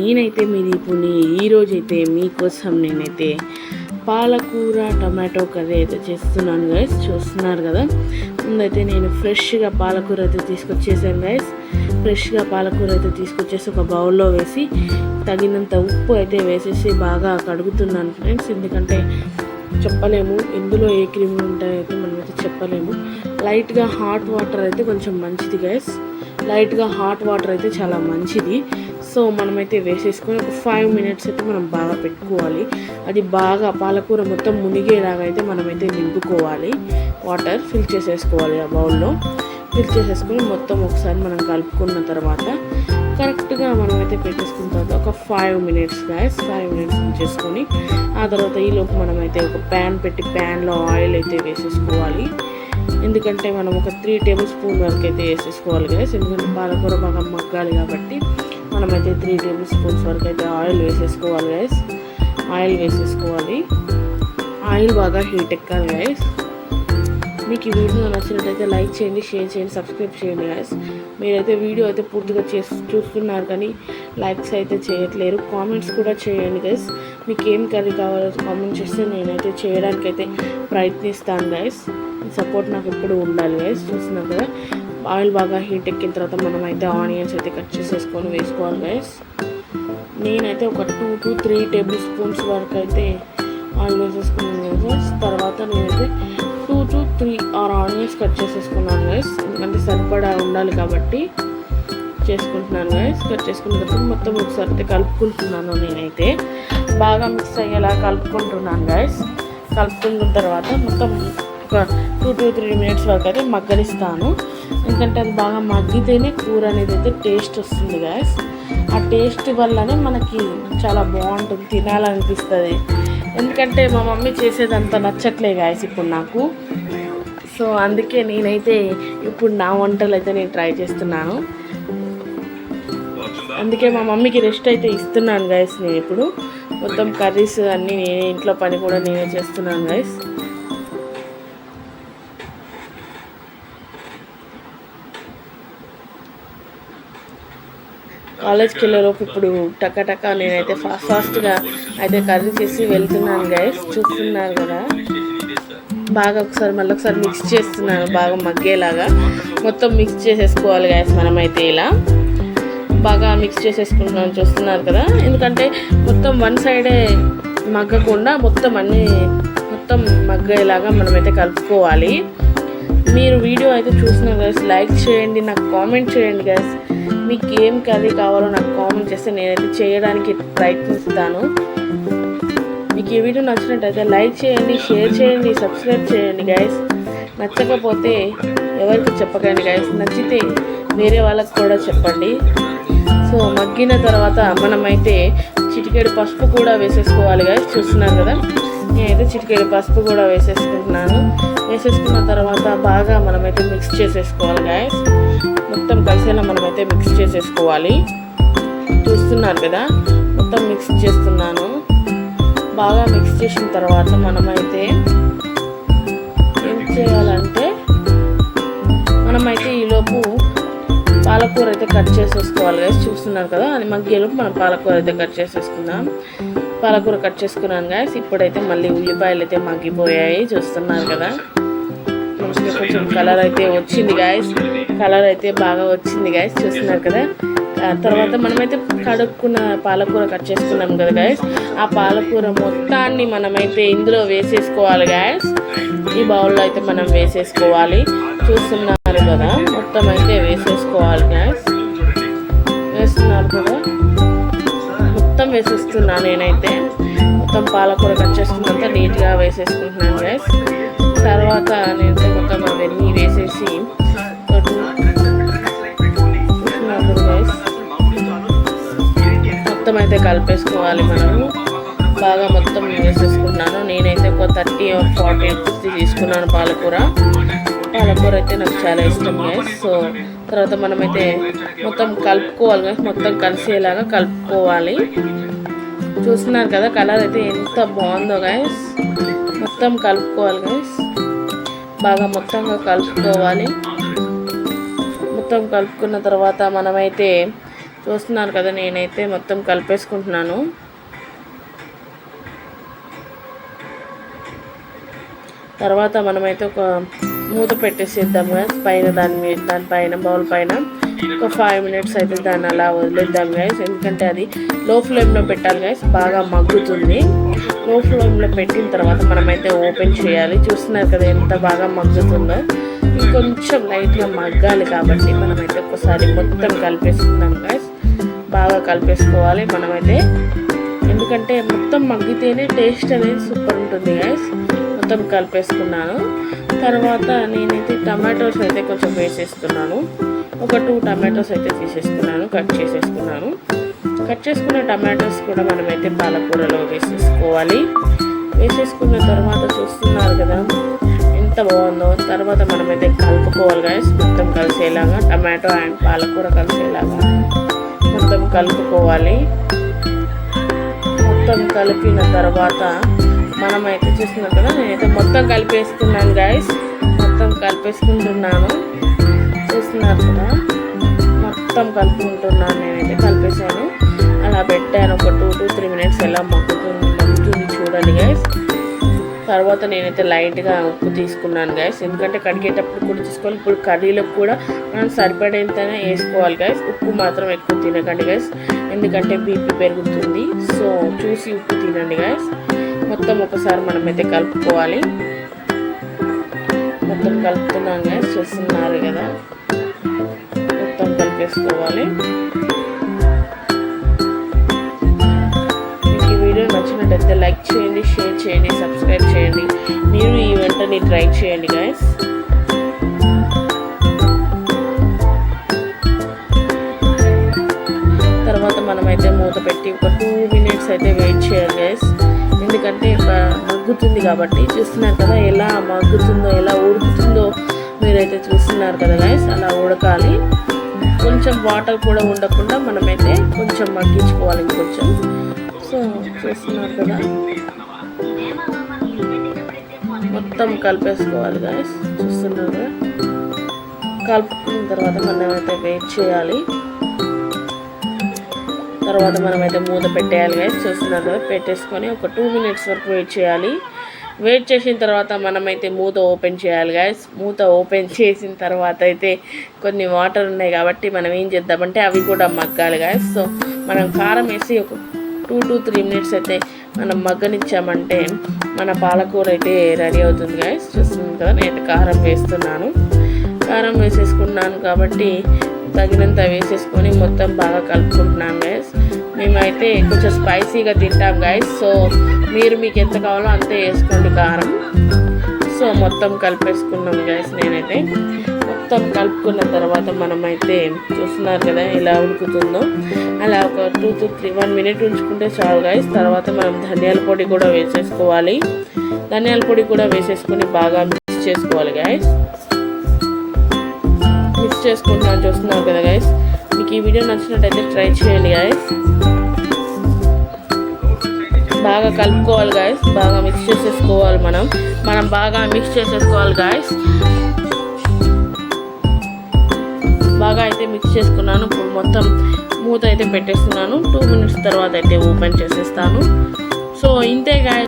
నేనైతే మీ దీపుని ఈరోజైతే మీకోసం నేనైతే పాలకూర టమాటో కర్రీ అయితే చేస్తున్నాను గైస్. చూస్తున్నారు కదా, ముందైతే నేను ఫ్రెష్గా పాలకూర అయితే తీసుకొచ్చేసాను గైస్. ఫ్రెష్గా పాలకూర అయితే తీసుకొచ్చేసి ఒక బౌల్లో వేసి తగినంత ఉప్పు అయితే వేసేసి బాగా కడుగుతున్నాను ఫ్రెండ్స్. ఎందుకంటే చెప్పలేము ఇందులో ఏ క్రిములు ఉంటాయైతే మనమైతే చెప్పలేము. లైట్గా హాట్ వాటర్ అయితే కొంచెం మంచిది గైస్. లైట్గా హాట్ వాటర్ అయితే చాలా మంచిది. సో మనమైతే వేసేసుకొని ఒక 5 minutes అయితే మనం బాగా పెట్టుకోవాలి. అది బాగా పాలకూర మొత్తం మునిగేలాగా అయితే మనమైతే నింపుకోవాలి. వాటర్ ఫిల్ చేసేసుకోవాలి. ఆ బౌల్లో ఫిల్ చేసేసుకొని మొత్తం ఒకసారి మనం కలుపుకున్న తర్వాత కరెక్ట్గా మనమైతే పెట్టేసుకున్న తర్వాత ఒక 5 minutes గైస్. 5 minutes చేసుకొని ఆ తర్వాత ఈలోపు మనమైతే ఒక ప్యాన్ పెట్టి ప్యాన్లో ఆయిల్ అయితే వేసేసుకోవాలి. ఎందుకంటే మనం ఒక 3 tablespoon వరకు అయితే వేసేసుకోవాలి గైస్. ఎందుకంటే పాలకూర బాగా మగ్గాలి కాబట్టి మనమైతే 3 tablespoons వరకు అయితే ఆయిల్ వేసేసుకోవాలి గైస్. ఆయిల్ వేసేసుకోవాలి. ఆయిల్ బాగా హీట్ ఎక్కాలి గైస్. మీకు ఈ వీడియో నచ్చినట్టయితే లైక్ చేయండి, షేర్ చేయండి, సబ్స్క్రైబ్ చేయండి గైస్. మీరైతే వీడియో అయితే పూర్తిగా చూస్తున్నారు కానీ లైక్స్ అయితే చేయట్లేరు. కామెంట్స్ కూడా చేయండి గైస్. మీకు ఏం కర్రీ కావాలో కామెంట్ చేస్తే నేనైతే చేయడానికైతే ప్రయత్నిస్తాను గైస్. సపోర్ట్ నాకు ఎప్పుడు ఉండాలి గైస్. చూస్తున్నాం కదా, ఆయిల్ బాగా హీట్ ఎక్కిన తర్వాత మనమైతే ఆనియన్స్ అయితే కట్ చేసేసుకొని వేసుకోవాలి గైస్. నేనైతే ఒక 2 to 3 tablespoons వరకు అయితే ఆయిల్ వేసేసుకున్నాను గైస్. తర్వాత నేనైతే 2 to 3 ఆనియన్స్ కట్ చేసేసుకున్నాను గైస్. ఎందుకంటే సరిపడా ఉండాలి కాబట్టి చేసుకుంటున్నాను గైస్. కట్ చేసుకున్న తర్వాత మొత్తం ఒకసారి అయితే కలుపుకుంటున్నాను. నేనైతే బాగా మిక్స్ అయ్యేలా కలుపుకుంటున్నాను గైస్. కలుపుకున్న తర్వాత మొత్తం ఒక 2 to 3 minutes వరకు అయితే మగ్గనిస్తాను. ఎందుకంటే అది బాగా మగ్గితేనే కూర అనేది అయితే టేస్ట్ వస్తుంది గైస్. ఆ టేస్ట్ వల్లనే మనకి చాలా బాగుంటుంది, తినాలనిపిస్తుంది. ఎందుకంటే మా మమ్మీ చేసేది అంత నచ్చట్లే గైస్ ఇప్పుడు నాకు. సో అందుకే నేనైతే ఇప్పుడు నా వంటలు అయితే నేను ట్రై చేస్తున్నాను. అందుకే మా మమ్మీకి రెస్ట్ అయితే ఇస్తున్నాను గైస్. నేను ఇప్పుడు మొత్తం కర్రీస్ అన్నీ నేనే, ఇంట్లో పని కూడా నేనే చేస్తున్నాను గైస్. కాలేజ్కి వెళ్ళేలోపు ఇప్పుడు టకా నేనైతే ఫాస్ట్గా అయితే కర్రీ చేసి వెళ్తున్నాను గైస్. చూస్తున్నారు కదా, బాగా మళ్ళీ ఒకసారి మిక్స్ చేస్తున్నాను బాగా మగ్గేలాగా. మొత్తం మిక్స్ చేసేసుకోవాలి గైస్. మనమైతే ఇలా బాగా మిక్స్ చేసేసుకుంటున్నాను. చూస్తున్నారు కదా, ఎందుకంటే మొత్తం వన్ సైడే మగ్గకుండా మొత్తం మగ్గేలాగా మనమైతే కలుపుకోవాలి. మీరు వీడియో అయితే చూస్తున్నారు గైస్, లైక్ చేయండి, నాకు కామెంట్ చేయండి గైస్. మీకు ఏం కర్రీ కావాలో నాకు కామెంట్ చేస్తే నేనైతే చేయడానికి ప్రయత్నిస్తాను. మీకు ఈ వీడియో నచ్చినట్టయితే లైక్ చేయండి, షేర్ చేయండి, సబ్స్క్రైబ్ చేయండి గైస్. నచ్చకపోతే ఎవరికి చెప్పకండి గైస్, నచ్చితే వేరే వాళ్ళకి కూడా చెప్పండి. సో మగ్గిన తర్వాత మనమైతే చిటికెడు పసుపు కూడా వేసేసుకోవాలి గైస్. చూస్తున్నారు కదా, నేనైతే చిటికెడు పసుపు కూడా వేసేసుకుంటున్నాను. వేసేసుకున్న తర్వాత బాగా మనమైతే మిక్స్ చేసేసుకోవాలి గైస్. మొత్తం కలిసేలా మనమైతే మిక్స్ చేసేసుకోవాలి. చూస్తున్నారు కదా, మొత్తం మిక్స్ చేస్తున్నాను. బాగా మిక్స్ చేసిన తర్వాత మనమైతే ఏం చేయాలంటే మనమైతే ఈలోపు పాలకూర అయితే కట్ చేసేసుకోవాలి గైస్. చూస్తున్నారు కదా, అది మగ్గేలోపు మనం పాలకూర అయితే కట్ చేసేసుకుందాం. పాలకూర కట్ చేసుకున్నాను గైస్. ఇప్పుడైతే మళ్ళీ ఉల్లిపాయలు అయితే మగ్గిపోయాయి. చూస్తున్నారు కదా, మంచిగా కొంచెం కలర్ అయితే వచ్చింది గైస్. కలర్ అయితే బాగా వచ్చింది గైస్. చూస్తున్నారు కదా, తర్వాత మనమైతే కడుక్కున్న పాలకూర కట్ చేసుకున్నాం కదా గైస్. ఆ పాలకూర మొత్తాన్ని మనమైతే ఇందులో వేసేసుకోవాలి గైస్. ఈ బౌల్లో అయితే మనం వేసేసుకోవాలి. చూస్తున్నారు కదా, మొత్తం అయితే వేసేసుకోవాలి గైస్. వేస్తున్నారు కదా, మొత్తం వేసేస్తున్నాను నేనైతే. మొత్తం పాలకూర కట్ చేసుకున్నాక నీట్గా వేసేసుకుంటున్నాను గైస్. తర్వాత నేనైతే మొత్తం అవన్నీ వేసేసి మొత్తం అయితే కలిపేసుకోవాలి. మనము బాగా మొత్తం వేసేసుకున్నాను. నేనైతే ఒక 30 or 40 తీసుకున్నాను పాలకూర అయితే నాకు చాలా ఇష్టం గైస్. సో తర్వాత మనమైతే మొత్తం కలుపుకోవాలి గైస్. మొత్తం కలిసేలాగా కలుపుకోవాలి. చూస్తున్నారు కదా, కలర్ అయితే ఎంత బాగుందో గైస్. మొత్తం కలుపుకోవాలి గైస్. బాగా మొత్తంగా కలుపుకోవాలి. మొత్తం కలుపుకున్న తర్వాత మనమైతే చూస్తున్నారు కదా, నేనైతే మొత్తం కలిపేసుకుంటున్నాను. తర్వాత మనమైతే ఒక మూత పెట్టేసేద్దాం గైస్ పైన, దానిపైన బౌల్ పైన ఒక 5 minutes అయితే దాన్ని అలా వదిలేద్దాం గైస్. ఎందుకంటే అది లో ఫ్లేమ్లో పెట్టాలి గైస్, బాగా మగ్గుతుంది. లో ఫ్లేమ్లో పెట్టిన తర్వాత మనమైతే ఓపెన్ చేయాలి. చూస్తున్నారు కదా ఎంత బాగా మగ్గుతుందో. ఇంకొంచెం లైట్గా మగ్గాలి కాబట్టి మనమైతే ఒకసారి మొత్తం కలిపేసుకుందాం గైస్. బాగా కలిపేసుకోవాలి మనమైతే, ఎందుకంటే మొత్తం మగ్గితేనే టేస్ట్ అనేది సూపర్ ఉంటుంది గైస్. మొత్తం కలిపేసుకున్నాను. తర్వాత నేనైతే టమాటోస్ అయితే కొంచెం వేసేస్తున్నాను. ఒక 2 టమాటోస్ అయితే తీసేసుకున్నాను, కట్ చేసేసుకున్నాను. కట్ చేసుకున్న టమాటోస్ కూడా మనమైతే పాలకూరలో వేసేసుకోవాలి. వేసేసుకున్న తర్వాత చూస్తున్నారు కదా ఎంత బాగుందో. తర్వాత మనమైతే కలుపుకోవాలి గైస్, మొత్తం కలిసేలాగా, టమాటో అండ్ పాలకూర కలిసేలాగా మొత్తం కలుపుకోవాలి. మొత్తం కలిపిన తర్వాత మనమైతే చూస్తున్నాం కదా, నేనైతే మొత్తం కలిపేసుకున్నాను గైస్. మొత్తం కలిపేసుకుంటున్నాను, చూస్తున్నారు కదా, మొత్తం కలుపుకుంటున్నాను. నేనైతే కలిపేసాను, అలా పెట్టాను. ఒక 2 to 3 minutes ఎలా మగ్గుతుంది చూడండి గైస్. తర్వాత నేనైతే లైట్గా ఉప్పు తీసుకున్నాను గైస్, ఎందుకంటే కడిగేటప్పుడు కూడా తీసుకోవాలి. ఇప్పుడు కర్రీలకు కూడా మనం సరిపడేంతనే వేసుకోవాలి గైస్. ఉప్పు మాత్రం ఎక్కువ తినకండి గైస్, ఎందుకంటే బీపీ పెరుగుతుంది. సో చూసి ఉప్పు తినండి గైస్. మొత్తం ఒకసారి మనమైతే కలుపుకోవాలి. మొత్తం కలుపుతున్నాం గైస్, చూస్తున్నారు కదా, మొత్తం కలిపేసుకోవాలి. మీకు ఈ వీడియో నచ్చినట్టయితే లైక్ చేయండి, షేర్ చేయండి, సబ్స్క్రైబ్ చేయండి. మీరు ఈ వంటని ట్రై చేయండి గైస్. తర్వాత మనమైతే మూత పెట్టి ఒక 2 minutes అయితే వెయిట్ చేయాలి గైస్, ఎందుకంటే మగ్గుతుంది కాబట్టి. చూస్తున్నారు కదా ఎలా మగ్గుతుందో, ఎలా ఉడుకుతుందో మీరైతే చూస్తున్నారు కదా గైస్. అలా ఉడకాలి, కొంచెం వాటర్ కూడా ఉండకుండా మనమైతే కొంచెం మగ్గించుకోవాలి ఇంకొంచెం. సో చూస్తున్నారు కదా, మొత్తం కలిపేసుకోవాలి గైస్. చూస్తున్నారు కదా, కలుపుకున్న తర్వాత మనమైతే వెయిట్ చేయాలి. తర్వాత మనమైతే మూత పెట్టేయాలి గైస్. చూస్తున్నారు కదా, పెట్టేసుకొని ఒక 2 minutes వరకు వెయిట్ చేయాలి. వెయిట్ చేసిన తర్వాత మనమైతే మూత ఓపెన్ చేయాలి గైస్. మూత ఓపెన్ చేసిన తర్వాత అయితే కొన్ని వాటర్ ఉన్నాయి కాబట్టి మనం ఏం చేద్దామంటే అవి కూడా మగ్గాలి గైస్. సో మనం కారం వేసి ఒక 2 to 3 minutes అయితే మనం మగ్గనిచ్చామంటే మన పాలకూర అయితే రెడీ అవుతుంది గైస్. చూస్తున్నాను కదా, నేను కారం వేస్తున్నాను. కారం వేసేసుకున్నాను కాబట్టి తగినంత వేసేసుకొని మొత్తం బాగా కలుపుకుంటున్నాను గైస్. మేమైతే కొంచెం స్పైసీగా తింటాం గైస్, సో మీకు ఎంత కావాలో అంతే వేసుకోండి కారం. సో మొత్తం కలిపేసుకున్నాం గైస్. నేనైతే మొత్తం కలుపుకున్న తర్వాత మనమైతే చూస్తున్నారు కదా ఎలా ఉడుకుతుందో, అలా ఒక 2 to 1 minute ఉంచుకుంటే చాలు గైస్. తర్వాత మనం ధనియాల పొడి కూడా వేసేసుకోవాలి. ధనియాల పొడి కూడా వేసేసుకొని బాగా మిక్స్ చేసుకోవాలి గైస్. మిక్స్ చేసుకుంటున్నాను, చూస్తున్నారు కదా గైస్. మీకు ఈ వీడియో నచ్చినట్టయితే ట్రై చేయండి గైస్. బాగా కలుపుకోవాలి గైస్, బాగా మిక్స్ చేసేసుకోవాలి. మనం బాగా మిక్స్ చేసేసుకోవాలి గైస్. బాగా అయితే మిక్స్ చేసుకున్నాను. ఇప్పుడు మొత్తం మూత అయితే పెట్టేస్తున్నాను. 2 minutes తర్వాత అయితే ఓపెన్ చేసేస్తాను. సో ఇంతే గైస్.